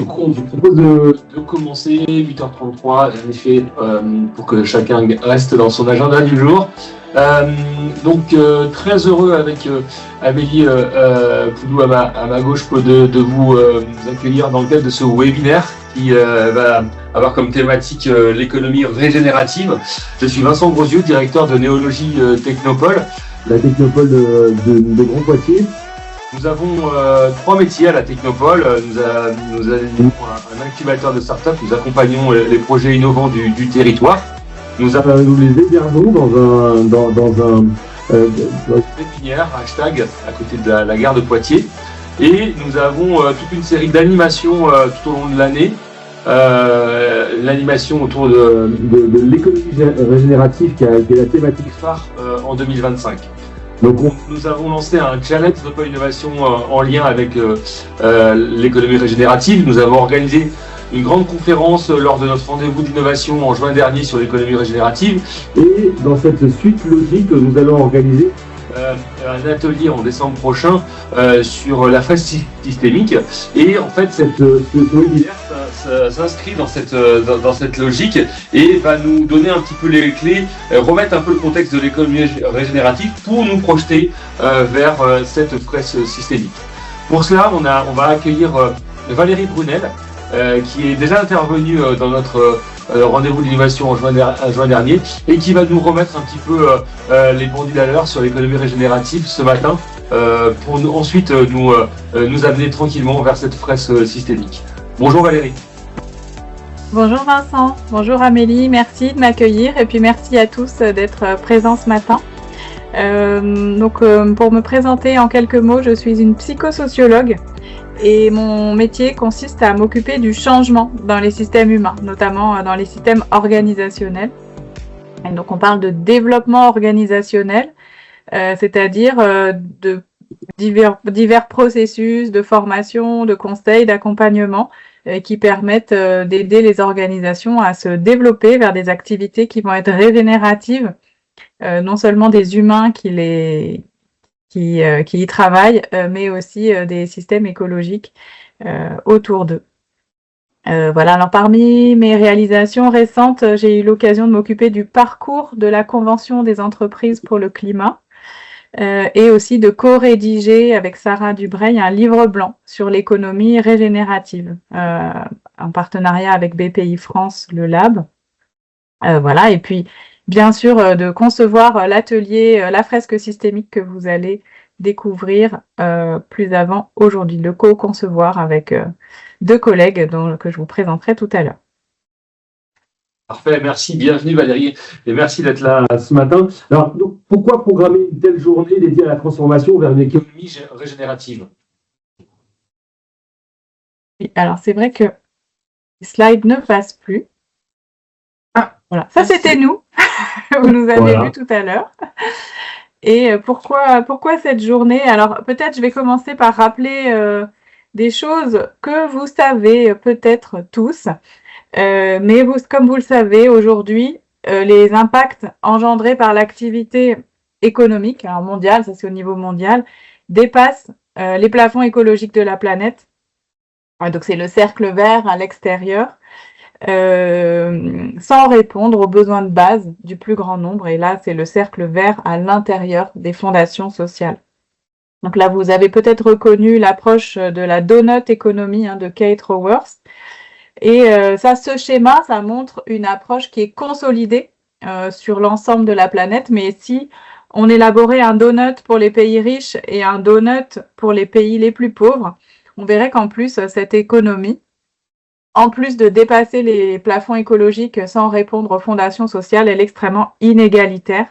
Du coup, on vous propose de commencer 8h33, en effet, pour que chacun reste dans son agenda du jour. Très heureux avec Amélie Poudou à ma gauche de vous accueillir dans le cadre de ce webinaire qui va avoir comme thématique l'économie régénérative. Je suis Vincent Grosieux, directeur de Néologie Technopole, la Technopole de Grand Poitiers. Nous avons trois métiers à la Technopole. Nous avons un incubateur de start-up. Nous accompagnons les projets innovants du territoire. Nous les hébergeons dans une pépinière, hashtag, à côté de la gare de Poitiers. Et nous avons toute une série d'animations tout au long de l'année. L'animation autour de l'économie régénérative qui est la thématique phare en 2025. Donc nous avons lancé un challenge d'open innovation en lien avec l'économie régénérative. Nous avons organisé une grande conférence lors de notre rendez-vous d'innovation en juin dernier sur l'économie régénérative. Et dans cette suite logique, nous allons organiser un atelier en décembre prochain sur la phase systémique. Et en fait, ce webinaire s'inscrit dans cette logique et va nous donner un petit peu les clés, remettre un peu le contexte de l'économie régénérative pour nous projeter vers cette phase systémique. Pour cela, on va accueillir Valérie Brunel, qui est déjà intervenue dans notre rendez-vous d'innovation en juin dernier et qui va nous remettre un petit peu les pendules à l'heure sur l'économie régénérative ce matin pour ensuite nous amener tranquillement vers cette phase systémique. Bonjour Valérie. Bonjour Vincent, bonjour Amélie, merci de m'accueillir et puis merci à tous d'être présents ce matin. Pour me présenter en quelques mots, je suis une psychosociologue et mon métier consiste à m'occuper du changement dans les systèmes humains, notamment dans les systèmes organisationnels. Et donc on parle de développement organisationnel, c'est-à-dire de divers processus de formation, de conseil, d'accompagnement qui permettent d'aider les organisations à se développer vers des activités qui vont être régénératives, non seulement des humains qui y travaillent, mais aussi des systèmes écologiques autour d'eux. Voilà, alors parmi mes réalisations récentes, j'ai eu l'occasion de m'occuper du parcours de la Convention des entreprises pour le climat et aussi de co-rédiger avec Sarah Dubreuil un livre blanc sur l'économie régénérative en partenariat avec BPI France, le Lab. Voilà, et puis bien sûr de concevoir l'atelier La fresque systémique que vous allez découvrir plus avant aujourd'hui, le co-concevoir avec deux collègues que je vous présenterai tout à l'heure. Parfait, merci, bienvenue Valérie, et merci d'être là ce matin. Alors, donc, pourquoi programmer une telle journée dédiée à la transformation vers une économie régénérative? Oui, alors c'est vrai que les slides ne passent plus. Ah, voilà, ça c'était nous, vous nous avez vu tout à l'heure. Et pourquoi cette journée? Alors peut-être je vais commencer par rappeler des choses que vous savez peut-être tous. Mais comme vous le savez, aujourd'hui, les impacts engendrés par l'activité économique, alors mondiale, ça c'est au niveau mondial, dépassent les plafonds écologiques de la planète. Donc c'est le cercle vert à l'extérieur, sans répondre aux besoins de base du plus grand nombre. Et là, c'est le cercle vert à l'intérieur des fondations sociales. Donc là, vous avez peut-être reconnu l'approche de la donut économie de Kate Raworth. Et ce schéma, ça montre une approche qui est consolidée sur l'ensemble de la planète. Mais si on élaborait un donut pour les pays riches et un donut pour les pays les plus pauvres, on verrait qu'en plus, cette économie, en plus de dépasser les plafonds écologiques sans répondre aux fondations sociales, elle est extrêmement inégalitaire,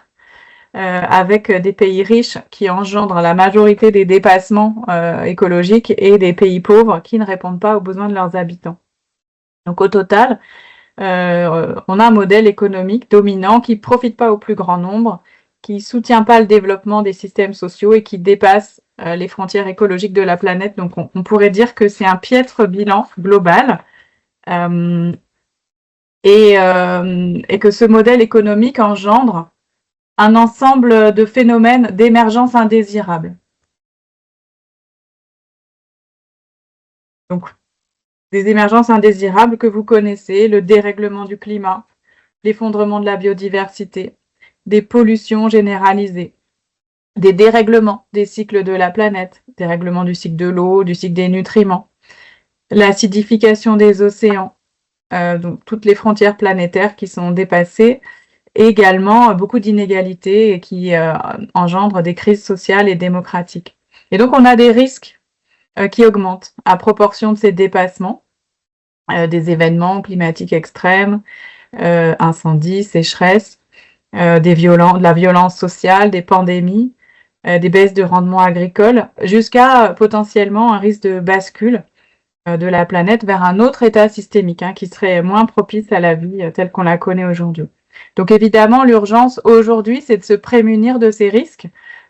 avec des pays riches qui engendrent la majorité des dépassements écologiques et des pays pauvres qui ne répondent pas aux besoins de leurs habitants. Donc au total, on a un modèle économique dominant qui ne profite pas au plus grand nombre, qui ne soutient pas le développement des systèmes sociaux et qui dépasse les frontières écologiques de la planète. Donc on pourrait dire que c'est un piètre bilan global et que ce modèle économique engendre un ensemble de phénomènes d'émergence indésirable. Donc Des émergences indésirables que vous connaissez, le dérèglement du climat, l'effondrement de la biodiversité, des pollutions généralisées, des dérèglements des cycles de la planète, dérèglement du cycle de l'eau, du cycle des nutriments, l'acidification des océans, donc toutes les frontières planétaires qui sont dépassées, et également beaucoup d'inégalités qui engendrent des crises sociales et démocratiques. Et donc on a des risques qui augmentent à proportion de ces dépassements, des événements climatiques extrêmes, incendies, sécheresses, de la violence sociale, des pandémies, des baisses de rendement agricole, jusqu'à potentiellement un risque de bascule de la planète vers un autre état systémique qui serait moins propice à la vie telle qu'on la connaît aujourd'hui. Donc évidemment, l'urgence aujourd'hui, c'est de se prémunir de ces risques,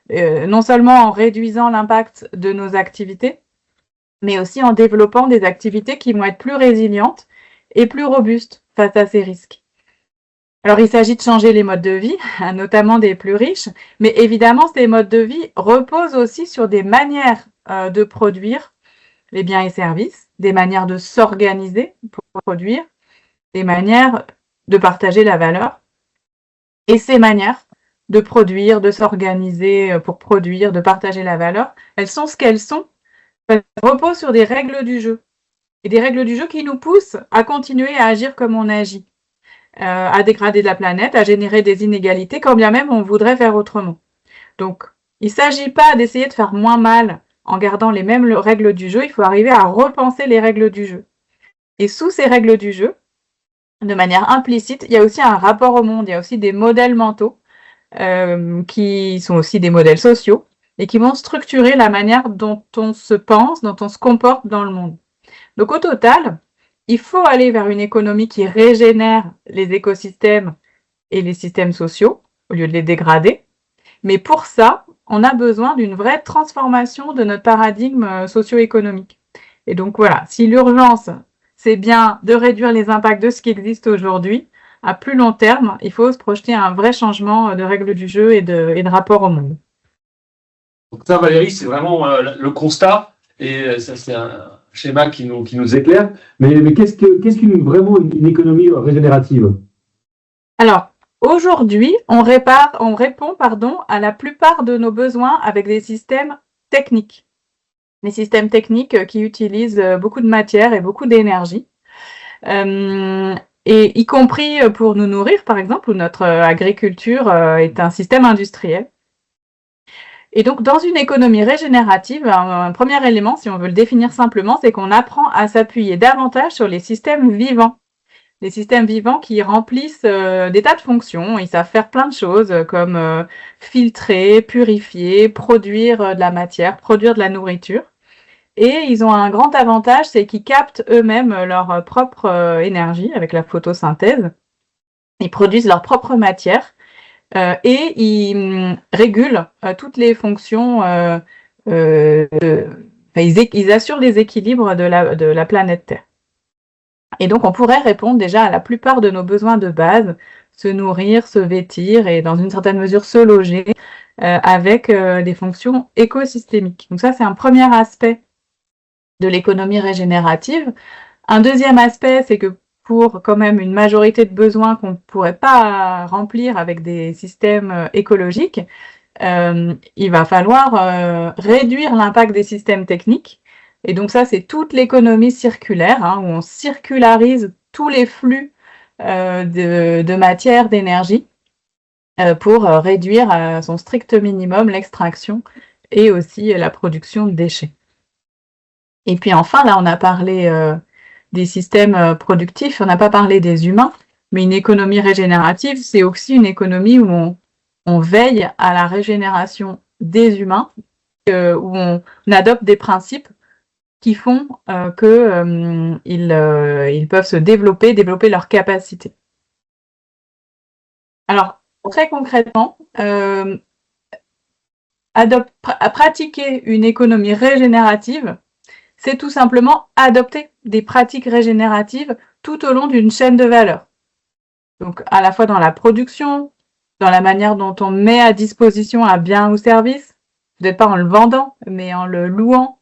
non seulement en réduisant l'impact de nos activités, mais aussi en développant des activités qui vont être plus résilientes et plus robustes face à ces risques. Alors, il s'agit de changer les modes de vie, notamment des plus riches, mais évidemment, ces modes de vie reposent aussi sur des manières de produire les biens et services, des manières de s'organiser pour produire, des manières de partager la valeur. Et ces manières de produire, de s'organiser pour produire, de partager la valeur, elles sont ce qu'elles sont. Elles reposent sur des règles du jeu. Et des règles du jeu qui nous poussent à continuer à agir comme on agit, à dégrader la planète, à générer des inégalités, quand bien même on voudrait faire autrement. Donc, il ne s'agit pas d'essayer de faire moins mal en gardant les mêmes règles du jeu, il faut arriver à repenser les règles du jeu. Et sous ces règles du jeu, de manière implicite, il y a aussi un rapport au monde, il y a aussi des modèles mentaux qui sont aussi des modèles sociaux et qui vont structurer la manière dont on se pense, dont on se comporte dans le monde. Donc au total, il faut aller vers une économie qui régénère les écosystèmes et les systèmes sociaux au lieu de les dégrader. Mais pour ça, on a besoin d'une vraie transformation de notre paradigme socio-économique. Et donc voilà, si l'urgence, c'est bien de réduire les impacts de ce qui existe aujourd'hui, à plus long terme, il faut se projeter un vrai changement de règles du jeu et de rapport au monde. Donc ça, Valérie, c'est vraiment le constat, et ça, c'est un schéma qui nous éclaire. Mais qu'est-ce qu'une vraiment une économie régénérative? Alors, aujourd'hui, on répond à la plupart de nos besoins avec des systèmes techniques. Des systèmes techniques qui utilisent beaucoup de matière et beaucoup d'énergie. Et y compris pour nous nourrir, par exemple, où notre agriculture est un système industriel. Et donc, dans une économie régénérative, un premier élément, si on veut le définir simplement, c'est qu'on apprend à s'appuyer davantage sur les systèmes vivants. Les systèmes vivants qui remplissent des tas de fonctions. Ils savent faire plein de choses comme filtrer, purifier, produire de la matière, produire de la nourriture. Et ils ont un grand avantage, c'est qu'ils captent eux-mêmes leur propre énergie avec la photosynthèse. Ils produisent leur propre matière et ils régulent toutes les fonctions. Ils assurent les équilibres de la planète Terre. Et donc, on pourrait répondre déjà à la plupart de nos besoins de base, se nourrir, se vêtir et dans une certaine mesure se loger avec des fonctions écosystémiques. Donc ça, c'est un premier aspect de l'économie régénérative. Un deuxième aspect, c'est que pour quand même une majorité de besoins qu'on ne pourrait pas remplir avec des systèmes écologiques, il va falloir réduire l'impact des systèmes techniques. Et donc ça, c'est toute l'économie circulaire, où on circularise tous les flux de matière, d'énergie, pour réduire à son strict minimum l'extraction et aussi la production de déchets. Et puis enfin, là, on a parlé des systèmes productifs, on n'a pas parlé des humains, mais une économie régénérative, c'est aussi une économie où on veille à la régénération des humains, où on adopte des principes qui font qu'ils peuvent se développer leurs capacités. Alors, très concrètement, pratiquer une économie régénérative, c'est tout simplement adopter des pratiques régénératives tout au long d'une chaîne de valeur. Donc, à la fois dans la production, dans la manière dont on met à disposition un bien ou service, peut-être pas en le vendant, mais en le louant,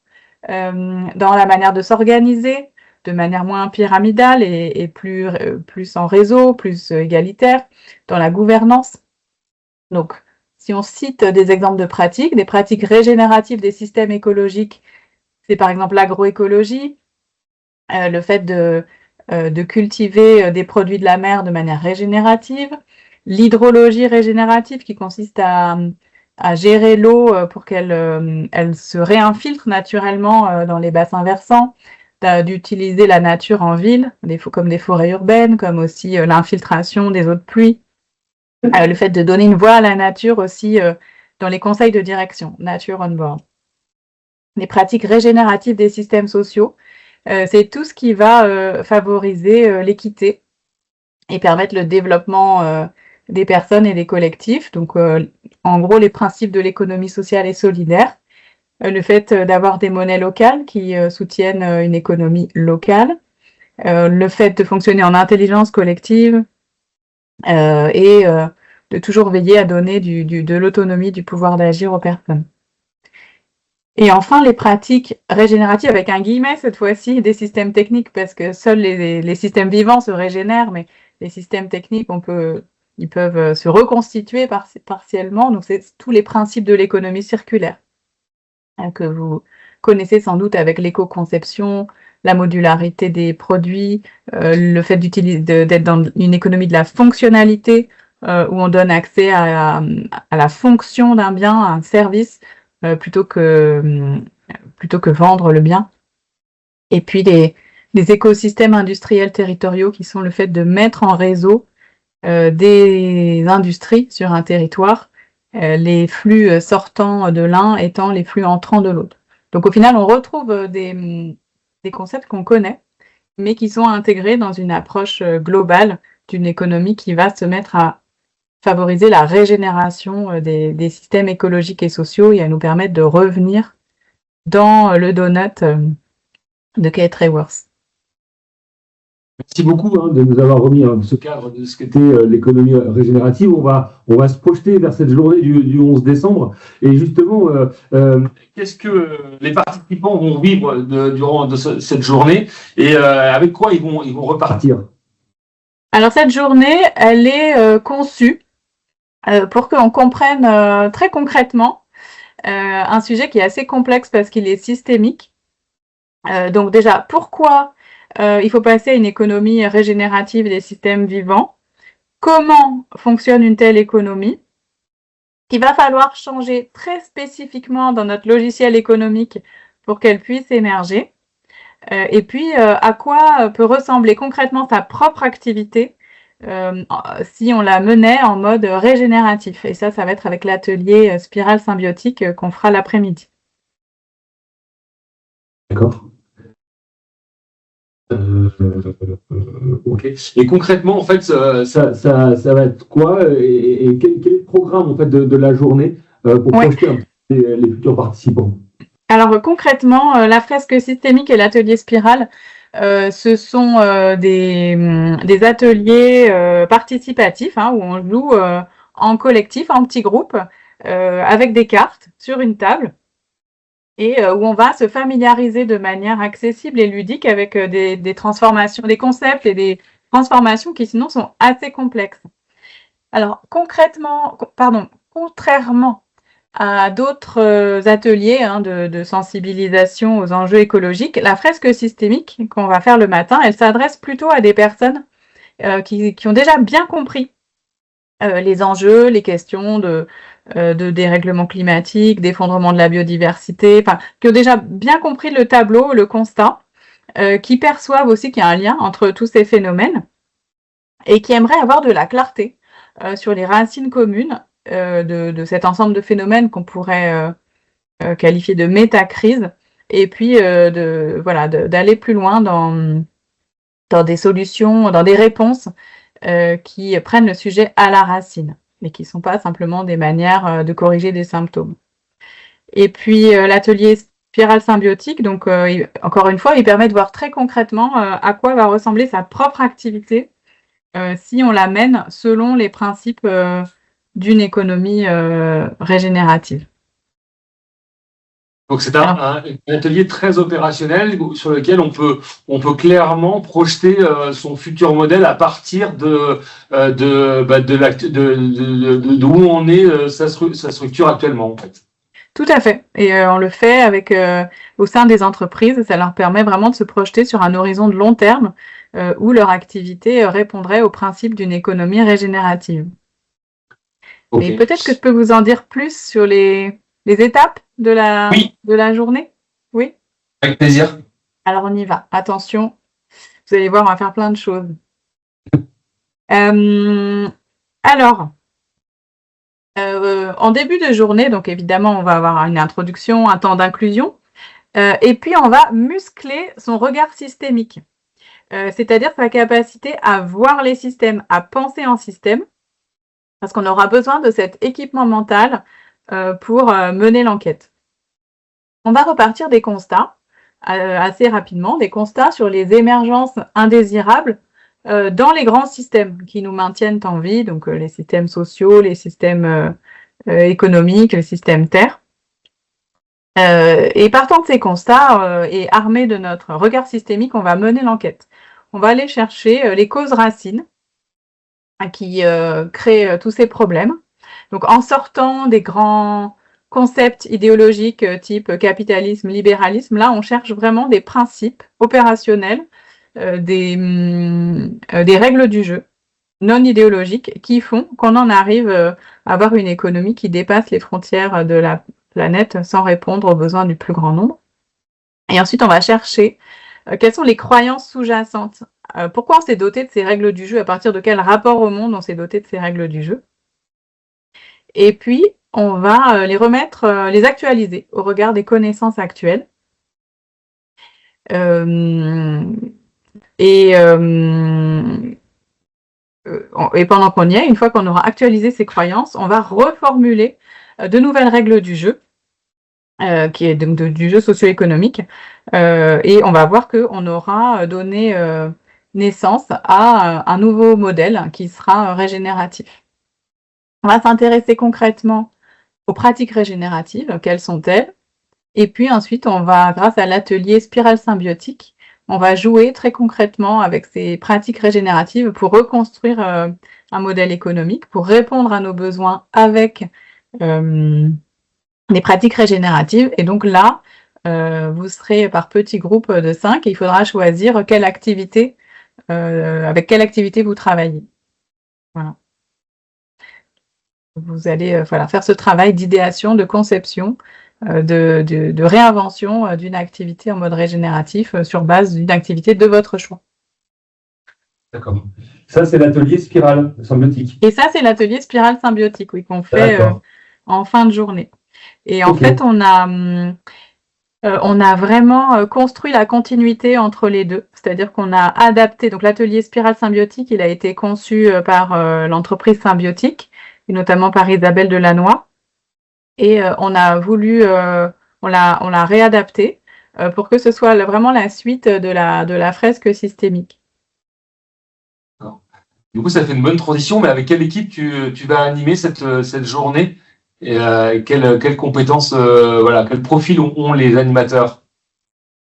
dans la manière de s'organiser, de manière moins pyramidale et plus en réseau, plus égalitaire dans la gouvernance. Donc, si on cite des exemples de pratiques, des pratiques régénératives des systèmes écologiques, c'est par exemple l'agroécologie, le fait de cultiver des produits de la mer de manière régénérative, l'hydrologie régénérative qui consiste à gérer l'eau pour qu'elle elle se réinfiltre naturellement dans les bassins versants, d'utiliser la nature en ville, comme des forêts urbaines, comme aussi l'infiltration des eaux de pluie, le fait de donner une voix à la nature aussi dans les conseils de direction, Nature on Board. Les pratiques régénératives des systèmes sociaux, c'est tout ce qui va favoriser l'équité et permettre le développement des personnes et des collectifs. Donc, en gros, les principes de l'économie sociale et solidaire, le fait d'avoir des monnaies locales qui soutiennent une économie locale, le fait de fonctionner en intelligence collective et de toujours veiller à donner de l'autonomie, du pouvoir d'agir aux personnes. Et enfin, les pratiques régénératives, avec un guillemet cette fois-ci, des systèmes techniques, parce que seuls les systèmes vivants se régénèrent, mais les systèmes techniques, ils peuvent se reconstituer partiellement. Donc, c'est tous les principes de l'économie circulaire, que vous connaissez sans doute avec l'éco-conception, la modularité des produits, le fait d'être dans une économie de la fonctionnalité, où on donne accès à la fonction d'un bien, à un service, plutôt que vendre le bien. Et puis les écosystèmes industriels territoriaux qui sont le fait de mettre en réseau des industries sur un territoire, les flux sortants de l'un étant les flux entrants de l'autre. Donc au final, on retrouve des concepts qu'on connaît, mais qui sont intégrés dans une approche globale d'une économie qui va se mettre à favoriser la régénération des systèmes écologiques et sociaux et à nous permettre de revenir dans le donut de Kate Raworth. Merci beaucoup de nous avoir remis ce cadre de ce qu'était l'économie régénérative. On va se projeter vers cette journée du 11 décembre. Et justement, qu'est-ce que les participants vont vivre durant cette journée et avec quoi ils vont repartir? Alors cette journée, elle est conçue pour qu'on comprenne très concrètement un sujet qui est assez complexe parce qu'il est systémique. Donc déjà, pourquoi il faut passer à une économie régénérative des systèmes vivants? Comment fonctionne une telle économie? Qu'il va falloir changer très spécifiquement dans notre logiciel économique pour qu'elle puisse émerger. Et puis, à quoi peut ressembler concrètement sa propre activité si on la menait en mode régénératif. Et ça va être avec l'atelier spirale symbiotique qu'on fera l'après-midi. D'accord. Ok. Et concrètement, en fait, ça va être quoi et quel est le programme en fait de la journée pour projeter un peu les futurs participants? Alors concrètement, la fresque systémique et l'atelier spirale, ce sont des ateliers participatifs où on joue en collectif, en petits groupes, avec des cartes sur une table et où on va se familiariser de manière accessible et ludique avec des transformations, des concepts et des transformations qui sinon sont assez complexes. Alors concrètement, contrairement à d'autres ateliers de sensibilisation aux enjeux écologiques, la fresque systémique qu'on va faire le matin, elle s'adresse plutôt à des personnes qui ont déjà bien compris les enjeux, les questions de dérèglement climatique, d'effondrement de la biodiversité, qui ont déjà bien compris le tableau, le constat, qui perçoivent aussi qu'il y a un lien entre tous ces phénomènes et qui aimeraient avoir de la clarté sur les racines communes de cet ensemble de phénomènes qu'on pourrait qualifier de métacrise, et puis d'aller plus loin dans des solutions, dans des réponses qui prennent le sujet à la racine, mais qui ne sont pas simplement des manières de corriger des symptômes. Et puis l'atelier spirale symbiotique, donc encore une fois, il permet de voir très concrètement à quoi va ressembler sa propre activité si on la mène selon les principes d'une économie régénérative. Donc c'est un atelier très opérationnel sur lequel on peut clairement projeter son futur modèle à partir de où on est sa structure actuellement en fait. Tout à fait. Et on le fait avec au sein des entreprises. Ça leur permet vraiment de se projeter sur un horizon de long terme où leur activité répondrait au principe d'une économie régénérative. Okay. Et peut-être que je peux vous en dire plus sur les étapes de la journée. Oui. Avec plaisir. Alors on y va. Attention, vous allez voir, on va faire plein de choses. Alors, en début de journée, donc évidemment, on va avoir une introduction, un temps d'inclusion, et puis on va muscler son regard systémique, c'est-à-dire sa capacité à voir les systèmes, à penser en système, parce qu'on aura besoin de cet équipement mental pour mener l'enquête. On va repartir des constats assez rapidement, des constats sur les émergences indésirables dans les grands systèmes qui nous maintiennent en vie, donc les systèmes sociaux, les systèmes économiques, les systèmes terre. Et partant de ces constats et armés de notre regard systémique, on va mener l'enquête. On va aller chercher les causes racines qui créent tous ces problèmes. Donc en sortant des grands concepts idéologiques type capitalisme, libéralisme, là on cherche vraiment des principes opérationnels, des règles du jeu non idéologiques qui font qu'on en arrive à avoir une économie qui dépasse les frontières de la planète sans répondre aux besoins du plus grand nombre. Et ensuite on va chercher quelles sont les croyances sous-jacentes. Pourquoi on s'est doté de ces règles du jeu? À partir de quel rapport au monde on s'est doté de ces règles du jeu? Et puis, on va les remettre, les actualiser au regard des connaissances actuelles. Et pendant qu'on y est, une fois qu'on aura actualisé ces croyances, on va reformuler de nouvelles règles du jeu, qui est donc du jeu socio-économique, et on va voir qu'on aura donné naissance à un nouveau modèle qui sera régénératif. On va s'intéresser concrètement aux pratiques régénératives, quelles sont-elles? Et puis ensuite, on va, grâce à l'atelier spirale symbiotique, on va jouer très concrètement avec ces pratiques régénératives pour reconstruire un modèle économique, pour répondre à nos besoins avec des pratiques régénératives. Et donc là, vous serez par petits groupes de 5 et il faudra choisir quelle activité, avec quelle activité vous travaillez. Voilà. Vous allez faire ce travail d'idéation, de conception, de réinvention d'une activité en mode régénératif sur base d'une activité de votre choix. D'accord. Ça, c'est l'atelier spirale symbiotique. Et ça, c'est l'atelier spirale symbiotique, oui, qu'on fait en fin de journée. Et en fait, on a vraiment construit la continuité entre les deux. C'est-à-dire qu'on a adapté, donc l'atelier spirale symbiotique, il a été conçu par l'entreprise Symbiotique, et notamment par Isabelle Delannoy. Et on a voulu, on l'a réadapté pour que ce soit vraiment la suite de la fresque systémique. Du coup, ça fait une bonne transition, mais avec quelle équipe tu vas animer cette journée et quelles compétences, quel profil ont les animateurs?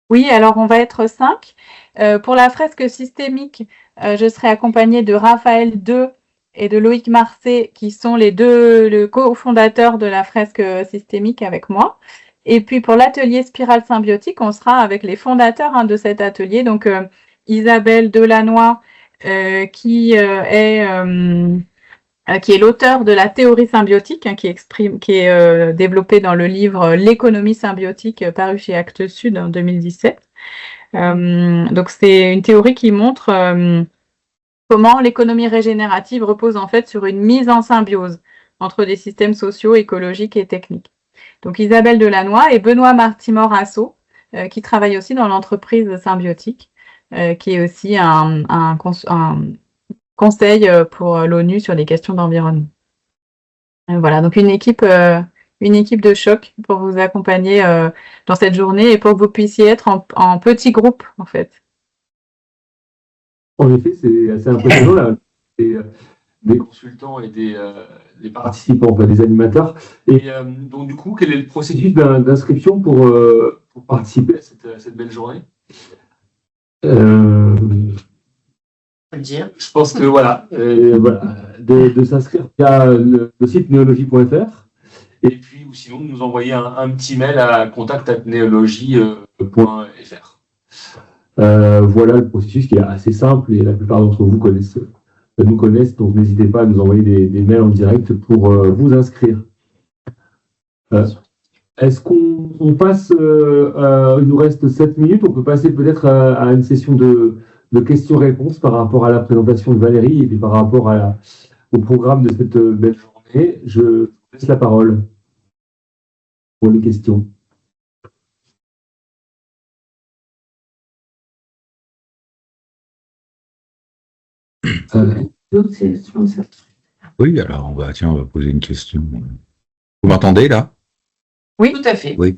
Oui, alors on va être 5. Pour la fresque systémique, je serai accompagnée de Raphaël II et de Loïc Marcet, qui sont le cofondateurs de la fresque systémique avec moi. Et puis pour l'atelier spirale symbiotique, on sera avec les fondateurs de cet atelier, donc Isabelle Delannoy, qui est l'auteur de la théorie symbiotique, qui est développée dans le livre L'économie symbiotique, paru chez Actes Sud en 2017. Donc c'est une théorie qui montre comment l'économie régénérative repose en fait sur une mise en symbiose entre des systèmes sociaux, écologiques et techniques. Donc Isabelle Delannoy et Benoît Martimor-Asso, qui travaillent aussi dans l'entreprise Symbiotique, qui est aussi un conseil pour l'ONU sur les questions d'environnement. Voilà, donc une équipe de choc pour vous accompagner dans cette journée et pour que vous puissiez être en petits groupes, en fait. En effet, c'est assez impressionnant. Là. des consultants et des participants, enfin, des animateurs. Et donc, du coup, quel est le processus d'inscription pour participer à cette belle journée? Je pense que voilà, de s'inscrire via le site néologie.fr et puis ou sinon de nous envoyer un petit mail à contact@neologie.fr. Voilà le processus qui est assez simple et la plupart d'entre vous nous connaissent, donc n'hésitez pas à nous envoyer des mails en direct pour vous inscrire. Est-ce qu'on passe, il nous reste 7 minutes, on peut passer peut-être à une session de questions-réponses par rapport à la présentation de Valérie et puis par rapport au programme de cette belle journée. Je vous laisse la parole pour les questions. Oui, alors on va poser une question. Vous m'entendez là? Oui, tout à fait. Oui,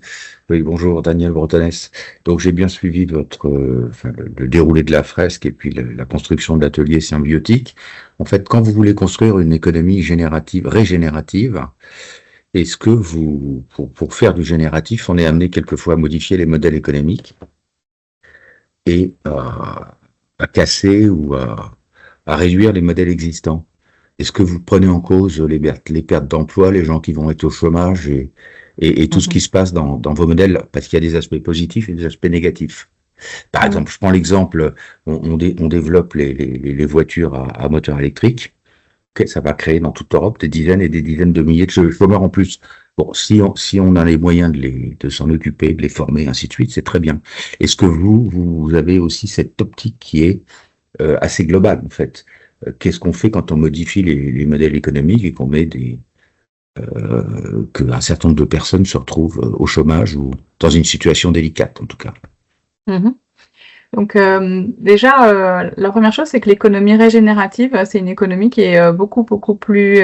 bonjour Daniel Bretonès. Donc j'ai bien suivi le déroulé de la fresque et puis la construction de l'atelier symbiotique. En fait, quand vous voulez construire une économie régénérative, est-ce que pour faire du génératif, on est amené quelquefois à modifier les modèles économiques et à casser ou à réduire les modèles existants? Est-ce que vous prenez en cause les pertes d'emploi, les gens qui vont être au chômage et tout ce qui se passe dans vos modèles, parce qu'il y a des aspects positifs et des aspects négatifs? Par exemple, je prends l'exemple, on développe les voitures à moteur électrique. Okay, ça va créer dans toute l'Europe des dizaines et des dizaines de milliers de chômeurs en plus. Bon, si on a les moyens de s'en occuper, de les former, ainsi de suite, c'est très bien. Est-ce que vous avez aussi cette optique qui est assez globale, en fait? Qu'est-ce qu'on fait quand on modifie les modèles économiques et qu'on met qu'un certain nombre de personnes se retrouvent au chômage ou dans une situation délicate, en tout cas? Donc déjà, la première chose, c'est que l'économie régénérative, c'est une économie qui est beaucoup plus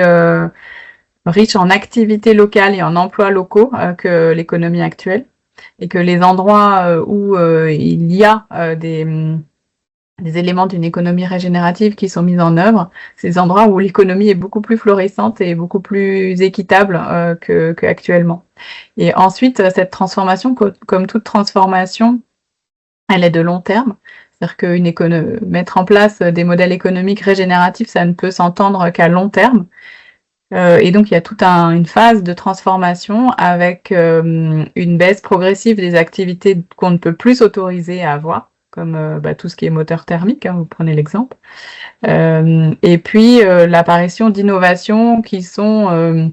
riche en activités locales et en emplois locaux que l'économie actuelle, et que les endroits où il y a des éléments d'une économie régénérative qui sont mis en œuvre, c'est des endroits où l'économie est beaucoup plus florissante et beaucoup plus équitable qu'actuellement. Et ensuite, cette transformation, comme toute transformation, elle est de long terme. C'est-à-dire que mettre en place des modèles économiques régénératifs, ça ne peut s'entendre qu'à long terme. Et donc, il y a toute une phase de transformation avec une baisse progressive des activités qu'on ne peut plus s'autoriser à avoir, comme tout ce qui est moteur thermique, vous prenez l'exemple. Et puis, l'apparition d'innovations qui sont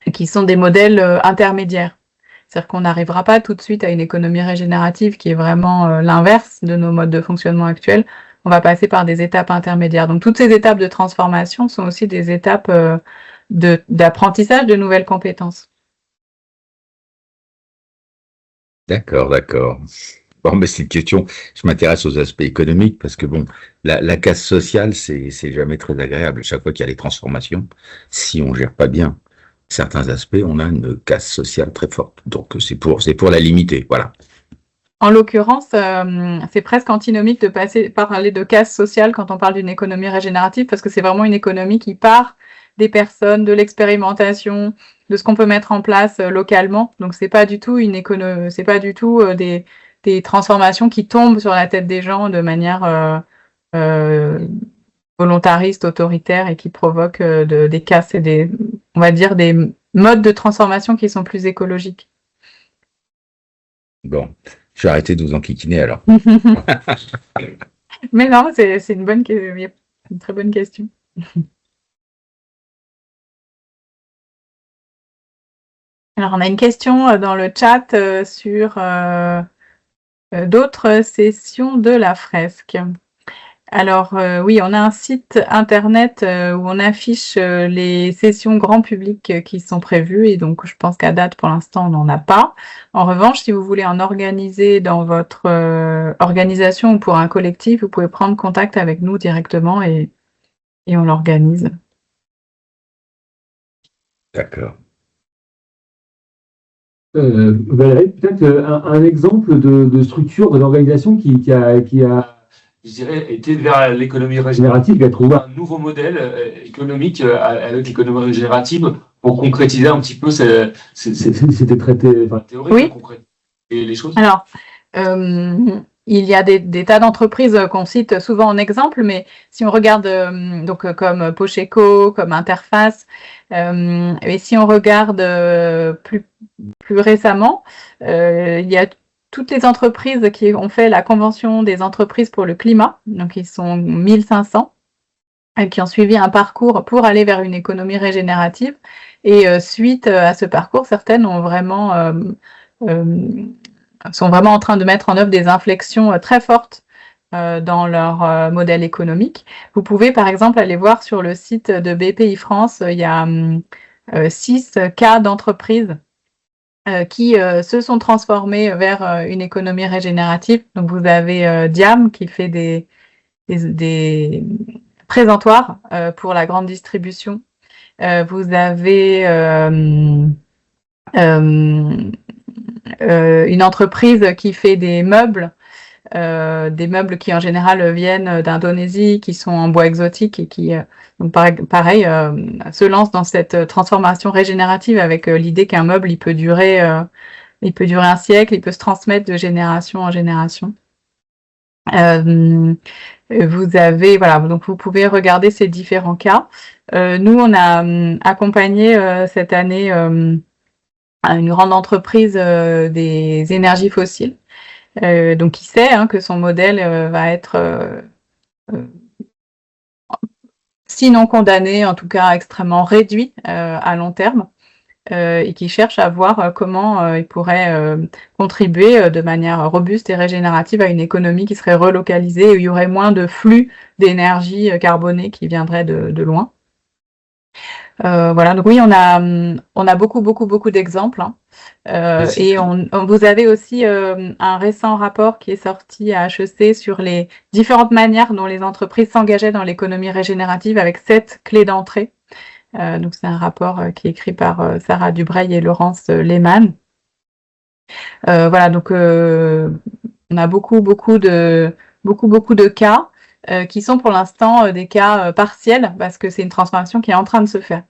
des modèles intermédiaires. C'est-à-dire qu'on n'arrivera pas tout de suite à une économie régénérative qui est vraiment l'inverse de nos modes de fonctionnement actuels. On va passer par des étapes intermédiaires. Donc, toutes ces étapes de transformation sont aussi des étapes d'apprentissage de nouvelles compétences. D'accord. Bon, mais c'est une question, je m'intéresse aux aspects économiques parce que bon, la casse sociale, c'est jamais très agréable. Chaque fois qu'il y a des transformations, si on gère pas bien certains aspects, on a une casse sociale très forte. Donc c'est pour la limiter, voilà. En l'occurrence, c'est presque antinomique de parler de casse sociale quand on parle d'une économie régénérative, parce que c'est vraiment une économie qui part des personnes, de l'expérimentation, de ce qu'on peut mettre en place localement. Donc c'est pas du tout des transformations qui tombent sur la tête des gens de manière volontariste, autoritaire, et qui provoquent des casses et on va dire des modes de transformation qui sont plus écologiques. Bon, je vais arrêter de vous enquiquiner alors. Mais non, c'est une très bonne question. Alors, on a une question dans le chat sur d'autres sessions de la fresque. Alors oui, on a un site internet où on affiche les sessions grand public qui sont prévues, et donc je pense qu'à date pour l'instant on n'en a pas. En revanche, si vous voulez en organiser dans votre organisation ou pour un collectif, vous pouvez prendre contact avec nous directement et on l'organise. D'accord. Valérie, peut-être un exemple de structure, de l'organisation qui je dirais, été vers l'économie régénérative et a trouvé un nouveau modèle économique avec l'économie régénérative pour concrétiser un petit peu c'était traité, enfin, théorique, Oui. concrétiser les choses. Alors, il y a des tas d'entreprises qu'on cite souvent en exemple, mais si on regarde donc comme Pocheco, comme Interface, et si on regarde plus récemment, il y a toutes les entreprises qui ont fait la convention des entreprises pour le climat, donc ils sont 1500, qui ont suivi un parcours pour aller vers une économie régénérative. Et suite à ce parcours, certaines sont vraiment en train de mettre en œuvre des inflexions très fortes dans leur modèle économique. Vous pouvez par exemple aller voir sur le site de BPI France, il y a 6 cas d'entreprises qui se sont transformées vers une économie régénérative. Donc vous avez Diam qui fait des présentoirs pour la grande distribution. Vous avez une entreprise qui fait des meubles qui en général viennent d'Indonésie, qui sont en bois exotique et qui donc pareil se lancent dans cette transformation régénérative avec l'idée qu'un meuble il peut durer un siècle, il peut se transmettre de génération en génération. Vous avez donc vous pouvez regarder ces différents cas. Nous on a accompagné cette année une grande entreprise des énergies fossiles, donc qui sait que son modèle va être sinon condamné, en tout cas extrêmement réduit à long terme, et qui cherche à voir comment il pourrait contribuer de manière robuste et régénérative à une économie qui serait relocalisée, où il y aurait moins de flux d'énergie carbonée qui viendrait de loin. Donc oui, on a beaucoup d'exemples, et vous avez aussi un récent rapport qui est sorti à HEC sur les différentes manières dont les entreprises s'engageaient dans l'économie régénérative avec 7 clés d'entrée. Donc c'est un rapport qui est écrit par Sarah Dubreuil et Laurence Lehmann. Donc on a beaucoup de cas qui sont pour l'instant des cas partiels, parce que c'est une transformation qui est en train de se faire.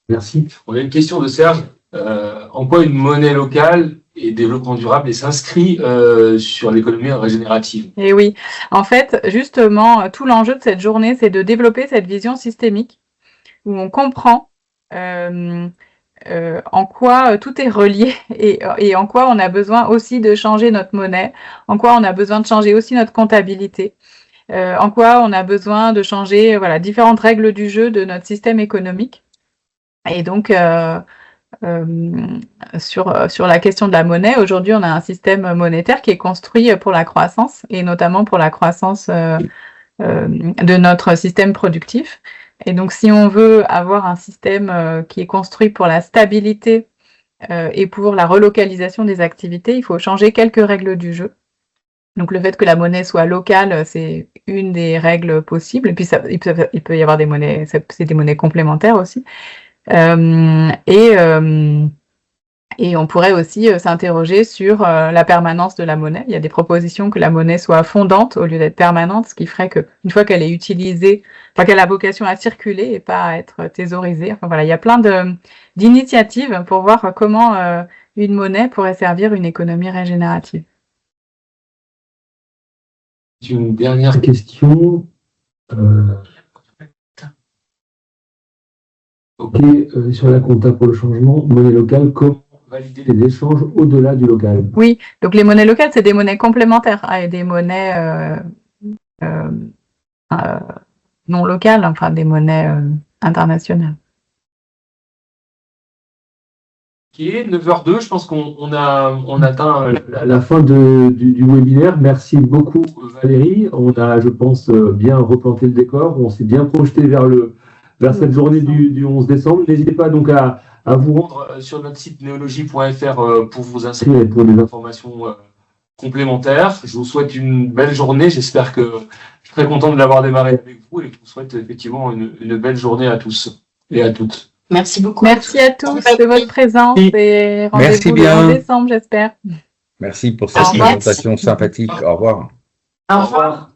Merci. On a une question de Serge. En quoi une monnaie locale et développement durable s'inscrit sur l'économie régénérative? Et oui, en fait, justement, tout l'enjeu de cette journée, c'est de développer cette vision systémique où on comprend en quoi tout est relié et en quoi on a besoin aussi de changer notre monnaie, en quoi on a besoin de changer aussi notre comptabilité, en quoi on a besoin de changer différentes règles du jeu de notre système économique. Et donc, sur la question de la monnaie, aujourd'hui, on a un système monétaire qui est construit pour la croissance, et notamment pour la croissance de notre système productif. Et donc, si on veut avoir un système qui est construit pour la stabilité et pour la relocalisation des activités, il faut changer quelques règles du jeu. Donc, le fait que la monnaie soit locale, c'est une des règles possibles. Et puis, il peut y avoir des monnaies, c'est des monnaies complémentaires aussi. Et on pourrait aussi s'interroger sur la permanence de la monnaie. Il y a des propositions que la monnaie soit fondante au lieu d'être permanente, ce qui ferait qu'une fois qu'elle est utilisée, qu'elle a vocation à circuler et pas à être thésaurisée. Il y a plein d'initiatives pour voir comment une monnaie pourrait servir une économie régénérative. Une dernière question. Sur la compta pour le changement, monnaie locale, comment valider les échanges au-delà du local? Oui, donc les monnaies locales, c'est des monnaies complémentaires et des monnaies non locales, des monnaies internationales. Ok, 9h02, je pense qu'on atteint la fin du webinaire. Merci beaucoup Valérie. On a, je pense, bien replanté le décor. On s'est bien projeté vers cette journée du 11 décembre. N'hésitez pas donc à vous rendre sur notre site neologie.fr pour vous inscrire et pour des informations complémentaires. Je vous souhaite une belle journée. J'espère que je suis très content de l'avoir démarré avec vous et je vous souhaite effectivement une belle journée à tous et à toutes. Merci beaucoup. Merci à tous de votre présence et rendez-vous le 11 décembre, j'espère. Merci pour cette présentation sympathique. Au revoir. Au revoir.